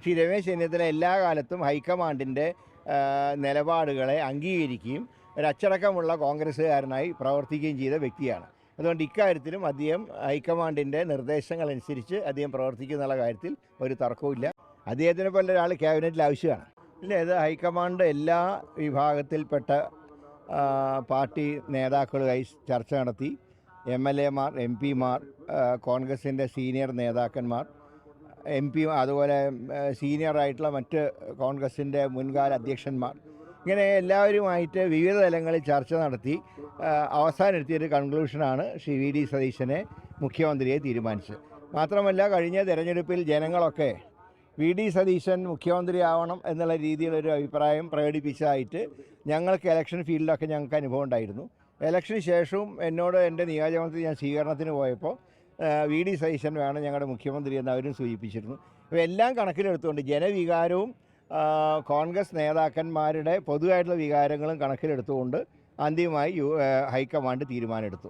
ശ്രീ രമേശ് ചെന്നിത്തല എല്ലാ കാലത്തും ഹൈക്കമാൻഡിൻ്റെ നിലപാടുകളെ അംഗീകരിക്കുകയും ഒരച്ചടക്കമുള്ള കോൺഗ്രസ്സുകാരനായി പ്രവർത്തിക്കുകയും ചെയ്ത വ്യക്തിയാണ്. അതുകൊണ്ട് ഇക്കാര്യത്തിലും അദ്ദേഹം ഹൈക്കമാൻഡിൻ്റെ നിർദ്ദേശങ്ങളനുസരിച്ച് അദ്ദേഹം പ്രവർത്തിക്കുന്നുള്ള കാര്യത്തിൽ ഒരു തർക്കവുമില്ല. അദ്ദേഹത്തിനെ പോലെ ഒരാൾ ക്യാബിനറ്റിൽ ആവശ്യമാണ്. ഇല്ല, ഇത് ഹൈക്കമാൻഡ് എല്ലാ വിഭാഗത്തിൽപ്പെട്ട പാർട്ടി നേതാക്കളുമായി ചർച്ച നടത്തി. MLA മാർ, MP മാർ, കോൺഗ്രസിൻ്റെ സീനിയർ നേതാക്കന്മാർ, MP, അതുപോലെ സീനിയറായിട്ടുള്ള മറ്റ് കോൺഗ്രസിൻ്റെ മുൻകാല അധ്യക്ഷന്മാർ, ഇങ്ങനെ എല്ലാവരുമായിട്ട് വിവിധ തലങ്ങളിൽ ചർച്ച നടത്തി അവസാനം എത്തിയൊരു കൺക്ലൂഷനാണ് ശ്രീ VD സതീശനെ മുഖ്യമന്ത്രിയെ തീരുമാനിച്ചത്. മാത്രമല്ല, കഴിഞ്ഞ തെരഞ്ഞെടുപ്പിൽ ജനങ്ങളൊക്കെ VD സതീശൻ മുഖ്യമന്ത്രിയാവണം എന്നുള്ള രീതിയിലൊരു അഭിപ്രായം പ്രകടിപ്പിച്ചതായിട്ട് ഞങ്ങൾക്ക് ഇലക്ഷൻ ഫീൽഡിലൊക്കെ ഞങ്ങൾക്ക് അനുഭവം ഉണ്ടായിരുന്നു. ഇലക്ഷന് ശേഷവും എന്നോട് എൻ്റെ നിയോജകമണ്ഡലത്തിൽ ഞാൻ സ്വീകരണത്തിന് പോയപ്പോൾ VD സതീശൻ വേണം ഞങ്ങളുടെ മുഖ്യമന്ത്രി എന്ന് അവരും സൂചിപ്പിച്ചിരുന്നു. അപ്പോൾ എല്ലാം കണക്കിലെടുത്തുകൊണ്ട് ജനവികാരവും കോൺഗ്രസ് നേതാക്കന്മാരുടെ പൊതുവായിട്ടുള്ള വികാരങ്ങളും കണക്കിലെടുത്തുകൊണ്ട് അന്തിമമായി ഹൈക്കമാൻഡ് തീരുമാനമെടുത്തു.